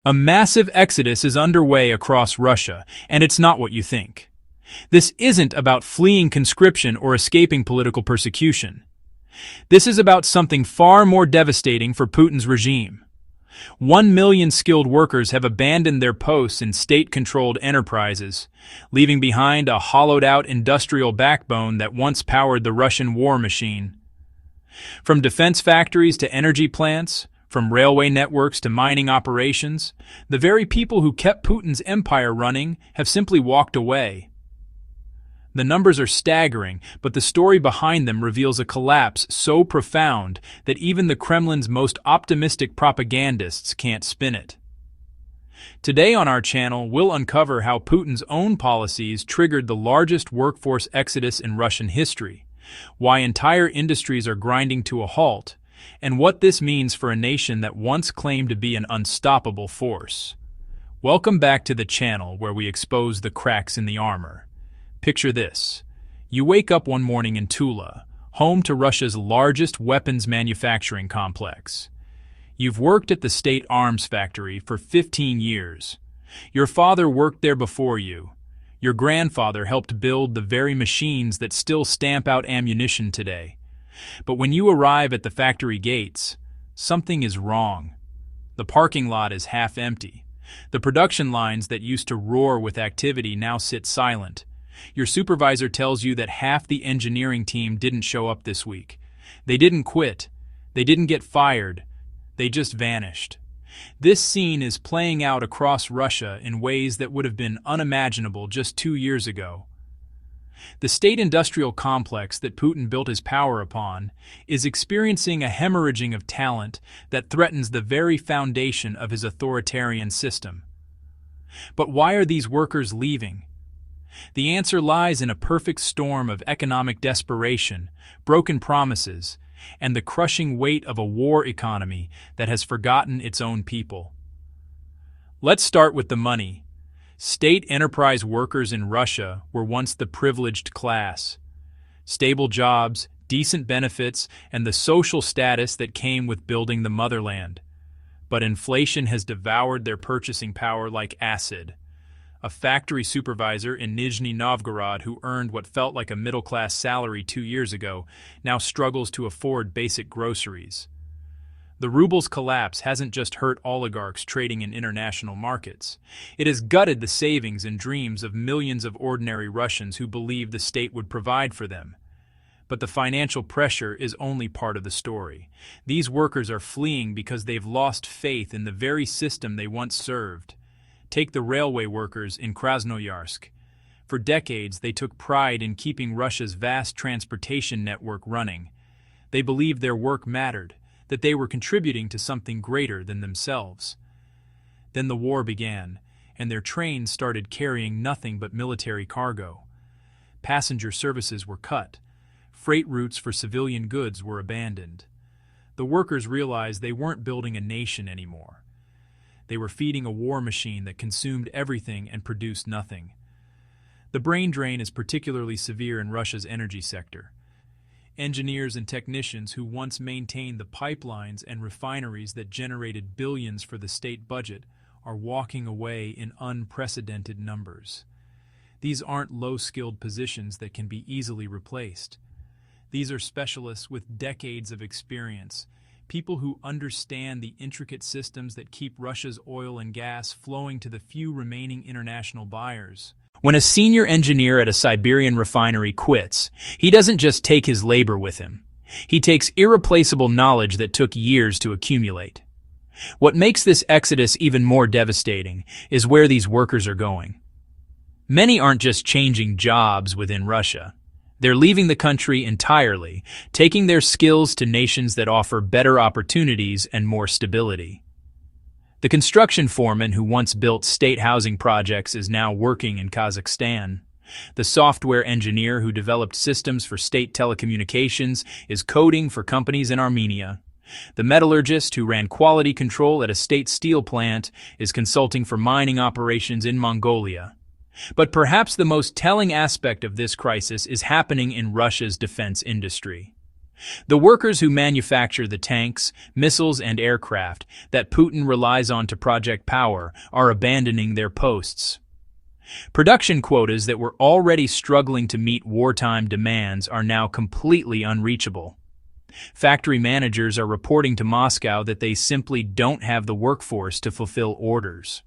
A massive exodus is underway across Russia, and it's not what you think. This isn't about fleeing conscription or escaping political persecution. This is about something far more devastating for Putin's regime. 1 million skilled workers have abandoned their posts in state-controlled enterprises, leaving behind a hollowed-out industrial backbone that once powered the Russian war machine. From defense factories to energy plants, from railway networks to mining operations, the very people who kept Putin's empire running have simply walked away. The numbers are staggering, but the story behind them reveals a collapse so profound that even the Kremlin's most optimistic propagandists can't spin it. Today on our channel, we'll uncover how Putin's own policies triggered the largest workforce exodus in Russian history, why entire industries are grinding to a halt, and what this means for a nation that once claimed to be an unstoppable force. Welcome back to the channel where we expose the cracks in the armor. Picture this. You wake up one morning in Tula, home to Russia's largest weapons manufacturing complex. You've worked at the state arms factory for 15 years. Your father worked there before you. Your grandfather helped build the very machines that still stamp out ammunition today. But when you arrive at the factory gates, something is wrong. The parking lot is half empty. The production lines that used to roar with activity now sit silent. Your supervisor tells you that half the engineering team didn't show up this week. They didn't quit. They didn't get fired. They just vanished. This scene is playing out across Russia in ways that would have been unimaginable just 2 years ago. The state-industrial complex that Putin built his power upon is experiencing a hemorrhaging of talent that threatens the very foundation of his authoritarian system. But why are these workers leaving? The answer lies in a perfect storm of economic desperation, broken promises, and the crushing weight of a war economy that has forgotten its own people. Let's start with the money. State enterprise workers in Russia were once the privileged class. Stable jobs, decent benefits, and the social status that came with building the motherland. But inflation has devoured their purchasing power like acid. A factory supervisor in Nizhny Novgorod who earned what felt like a middle-class salary 2 years ago now struggles to afford basic groceries. The ruble's collapse hasn't just hurt oligarchs trading in international markets. It has gutted the savings and dreams of millions of ordinary Russians who believed the state would provide for them. But the financial pressure is only part of the story. These workers are fleeing because they've lost faith in the very system they once served. Take the railway workers in Krasnoyarsk. For decades, they took pride in keeping Russia's vast transportation network running. They believed their work mattered, that they were contributing to something greater than themselves. Then the war began, and their trains started carrying nothing but military cargo. Passenger services were cut. Freight routes for civilian goods were abandoned. The workers realized they weren't building a nation anymore. They were feeding a war machine that consumed everything and produced nothing. The brain drain is particularly severe in Russia's energy sector. Engineers and technicians who once maintained the pipelines and refineries that generated billions for the state budget are walking away in unprecedented numbers. These aren't low-skilled positions that can be easily replaced. These are specialists with decades of experience, people who understand the intricate systems that keep Russia's oil and gas flowing to the few remaining international buyers. When a senior engineer at a Siberian refinery quits, he doesn't just take his labor with him. He takes irreplaceable knowledge that took years to accumulate. What makes this exodus even more devastating is where these workers are going. Many aren't just changing jobs within Russia. They're leaving the country entirely, taking their skills to nations that offer better opportunities and more stability. The construction foreman who once built state housing projects is now working in Kazakhstan. The software engineer who developed systems for state telecommunications is coding for companies in Armenia. The metallurgist who ran quality control at a state steel plant is consulting for mining operations in Mongolia. But perhaps the most telling aspect of this crisis is happening in Russia's defense industry. The workers who manufacture the tanks, missiles, and aircraft that Putin relies on to project power are abandoning their posts. Production quotas that were already struggling to meet wartime demands are now completely unreachable. Factory managers are reporting to Moscow that they simply don't have the workforce to fulfill orders.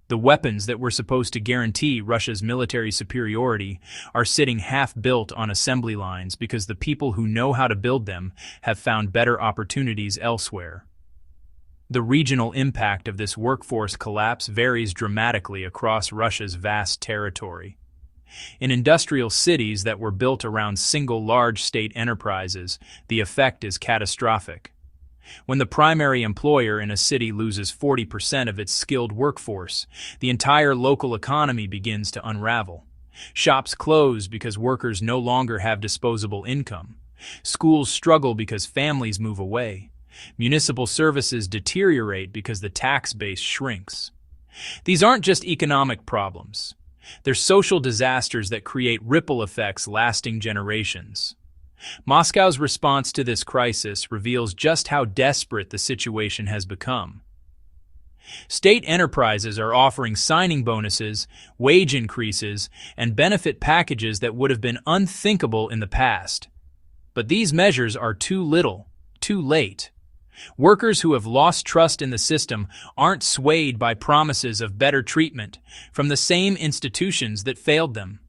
The weapons that were supposed to guarantee Russia's military superiority are sitting half-built on assembly lines because the people who know how to build them have found better opportunities elsewhere. The regional impact of this workforce collapse varies dramatically across Russia's vast territory. In industrial cities that were built around single large state enterprises, the effect is catastrophic. When the primary employer in a city loses 40% of its skilled workforce, the entire local economy begins to unravel. Shops close because workers no longer have disposable income. Schools struggle because families move away. Municipal services deteriorate because the tax base shrinks. These aren't just economic problems. They're social disasters that create ripple effects lasting generations. Moscow's response to this crisis reveals just how desperate the situation has become. State enterprises are offering signing bonuses, wage increases, and benefit packages that would have been unthinkable in the past. But these measures are too little, too late. Workers who have lost trust in the system aren't swayed by promises of better treatment from the same institutions that failed them.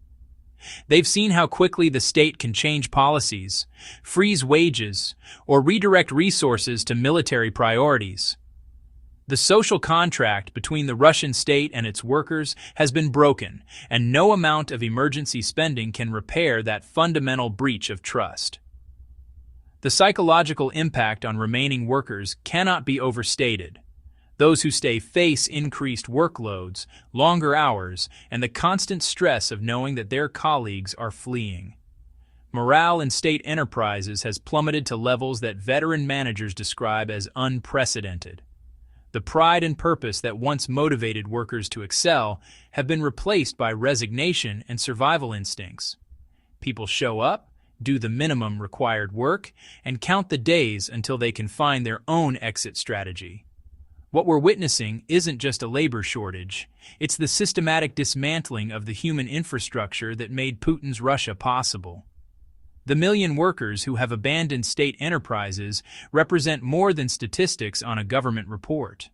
They've seen how quickly the state can change policies, freeze wages, or redirect resources to military priorities. The social contract between the Russian state and its workers has been broken, and no amount of emergency spending can repair that fundamental breach of trust. The psychological impact on remaining workers cannot be overstated. Those who stay face increased workloads, longer hours, and the constant stress of knowing that their colleagues are fleeing. Morale in state enterprises has plummeted to levels that veteran managers describe as unprecedented. The pride and purpose that once motivated workers to excel have been replaced by resignation and survival instincts. People show up, do the minimum required work, and count the days until they can find their own exit strategy. What we're witnessing isn't just a labor shortage, it's the systematic dismantling of the human infrastructure that made Putin's Russia possible. The million workers who have abandoned state enterprises represent more than statistics on a government report.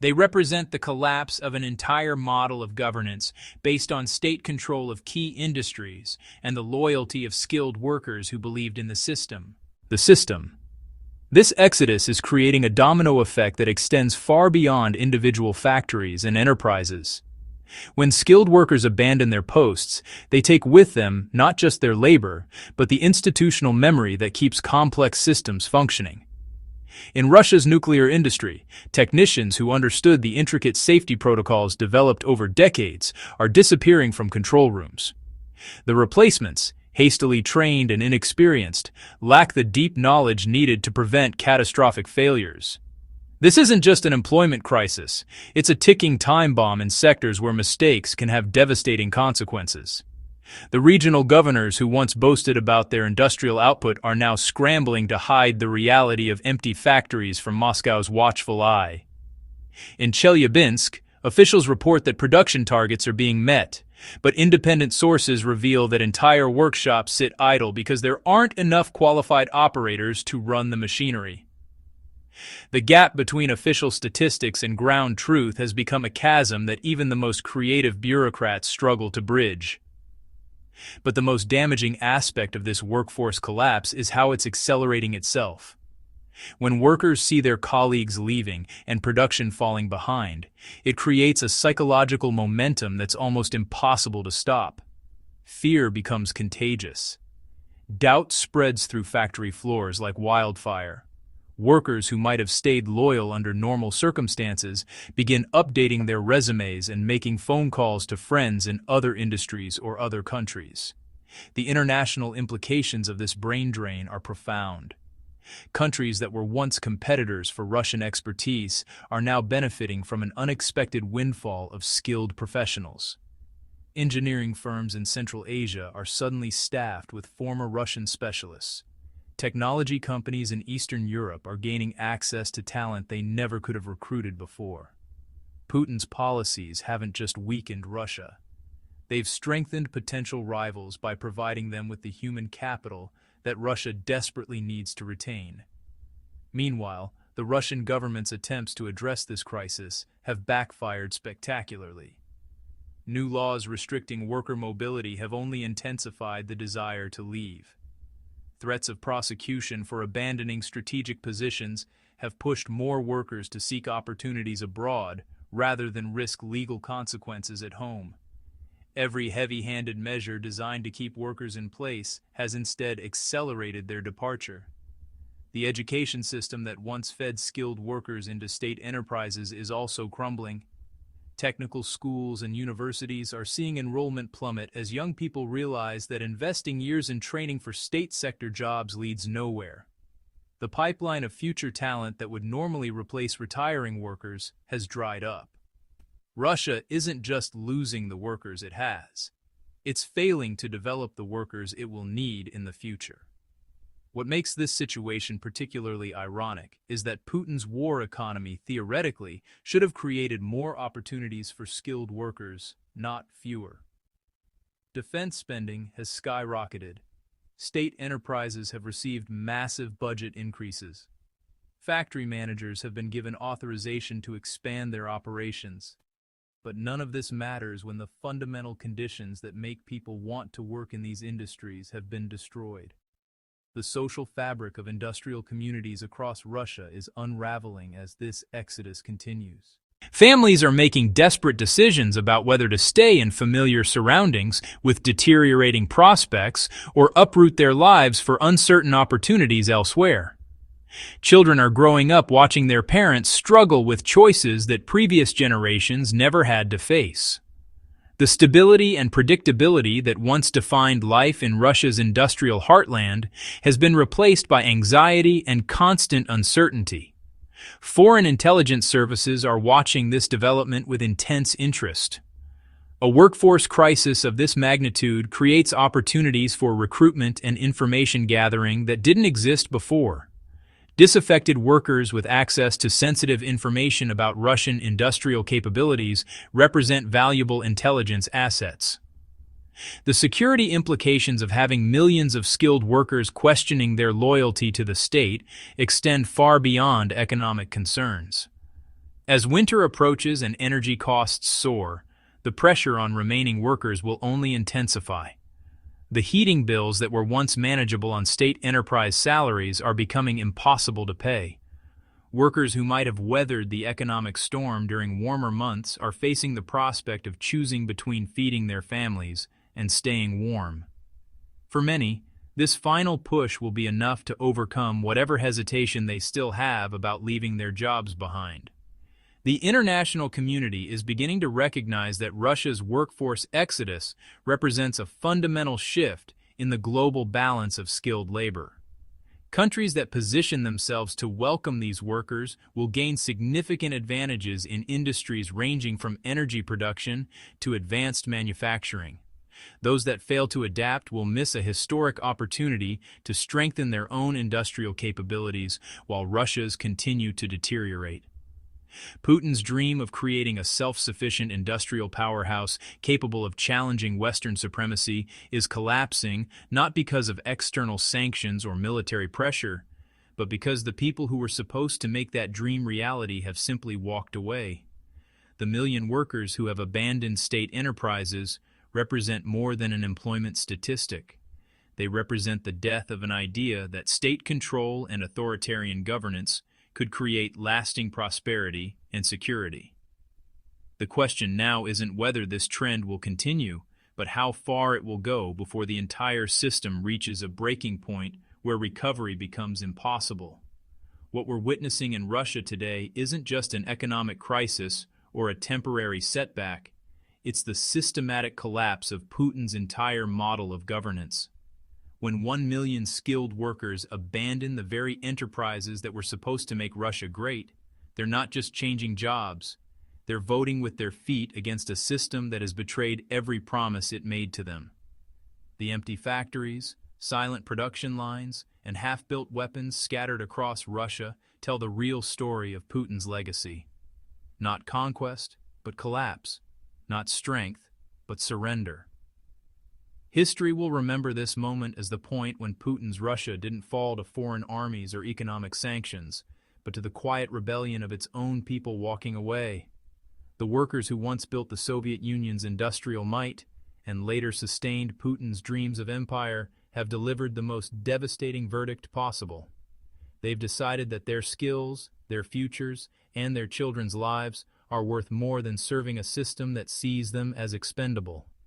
They represent the collapse of an entire model of governance based on state control of key industries and the loyalty of skilled workers who believed in the system. This exodus is creating a domino effect that extends far beyond individual factories and enterprises. When skilled workers abandon their posts, they take with them not just their labor, but the institutional memory that keeps complex systems functioning. In Russia's nuclear industry, technicians who understood the intricate safety protocols developed over decades are disappearing from control rooms. The replacements, hastily trained and inexperienced, lack the deep knowledge needed to prevent catastrophic failures. This isn't just an employment crisis, it's a ticking time bomb in sectors where mistakes can have devastating consequences. The regional governors who once boasted about their industrial output are now scrambling to hide the reality of empty factories from Moscow's watchful eye. In Chelyabinsk, officials report that production targets are being met, but independent sources reveal that entire workshops sit idle because there aren't enough qualified operators to run the machinery. The gap between official statistics and ground truth has become a chasm that even the most creative bureaucrats struggle to bridge. But the most damaging aspect of this workforce collapse is how it's accelerating itself. When workers see their colleagues leaving and production falling behind, it creates a psychological momentum that's almost impossible to stop. Fear becomes contagious. Doubt spreads through factory floors like wildfire. Workers who might have stayed loyal under normal circumstances begin updating their resumes and making phone calls to friends in other industries or other countries. The international implications of this brain drain are profound. Countries that were once competitors for Russian expertise are now benefiting from an unexpected windfall of skilled professionals. Engineering firms in Central Asia are suddenly staffed with former Russian specialists. Technology companies in Eastern Europe are gaining access to talent they never could have recruited before. Putin's policies haven't just weakened Russia. They've strengthened potential rivals by providing them with the human capital that Russia desperately needs to retain. Meanwhile, the Russian government's attempts to address this crisis have backfired spectacularly. New laws restricting worker mobility have only intensified the desire to leave. Threats of prosecution for abandoning strategic positions have pushed more workers to seek opportunities abroad rather than risk legal consequences at home. Every heavy-handed measure designed to keep workers in place has instead accelerated their departure. The education system that once fed skilled workers into state enterprises is also crumbling. Technical schools and universities are seeing enrollment plummet as young people realize that investing years in training for state sector jobs leads nowhere. The pipeline of future talent that would normally replace retiring workers has dried up. Russia isn't just losing the workers it has. It's failing to develop the workers it will need in the future. What makes this situation particularly ironic is that Putin's war economy theoretically should have created more opportunities for skilled workers, not fewer. Defense spending has skyrocketed. State enterprises have received massive budget increases. Factory managers have been given authorization to expand their operations. But none of this matters when the fundamental conditions that make people want to work in these industries have been destroyed. The social fabric of industrial communities across Russia is unraveling as this exodus continues. Families are making desperate decisions about whether to stay in familiar surroundings with deteriorating prospects or uproot their lives for uncertain opportunities elsewhere. Children are growing up watching their parents struggle with choices that previous generations never had to face. The stability and predictability that once defined life in Russia's industrial heartland has been replaced by anxiety and constant uncertainty. Foreign intelligence services are watching this development with intense interest. A workforce crisis of this magnitude creates opportunities for recruitment and information gathering that didn't exist before. Disaffected workers with access to sensitive information about Russian industrial capabilities represent valuable intelligence assets. The security implications of having millions of skilled workers questioning their loyalty to the state extend far beyond economic concerns. As winter approaches and energy costs soar, the pressure on remaining workers will only intensify. The heating bills that were once manageable on state enterprise salaries are becoming impossible to pay. Workers who might have weathered the economic storm during warmer months are facing the prospect of choosing between feeding their families and staying warm. For many, this final push will be enough to overcome whatever hesitation they still have about leaving their jobs behind. The international community is beginning to recognize that Russia's workforce exodus represents a fundamental shift in the global balance of skilled labor. Countries that position themselves to welcome these workers will gain significant advantages in industries ranging from energy production to advanced manufacturing. Those that fail to adapt will miss a historic opportunity to strengthen their own industrial capabilities while Russia's continue to deteriorate. Putin's dream of creating a self-sufficient industrial powerhouse capable of challenging Western supremacy is collapsing not because of external sanctions or military pressure, but because the people who were supposed to make that dream reality have simply walked away. The million workers who have abandoned state enterprises represent more than an employment statistic. They represent the death of an idea that state control and authoritarian governance could create lasting prosperity and security. The question now isn't whether this trend will continue, but how far it will go before the entire system reaches a breaking point where recovery becomes impossible. What we're witnessing in Russia today isn't just an economic crisis or a temporary setback, it's the systematic collapse of Putin's entire model of governance. When 1 million skilled workers abandon the very enterprises that were supposed to make Russia great, they're not just changing jobs, they're voting with their feet against a system that has betrayed every promise it made to them. The empty factories, Silent production lines and half-built weapons scattered across Russia tell the real story of Putin's legacy. Not conquest, but collapse. Not strength, but surrender. History will remember this moment as the point when Putin's Russia didn't fall to foreign armies or economic sanctions, but to the quiet rebellion of its own people walking away. The workers who once built the Soviet Union's industrial might, and later sustained Putin's dreams of empire, have delivered the most devastating verdict possible. They've decided that their skills, their futures, and their children's lives are worth more than serving a system that sees them as expendable.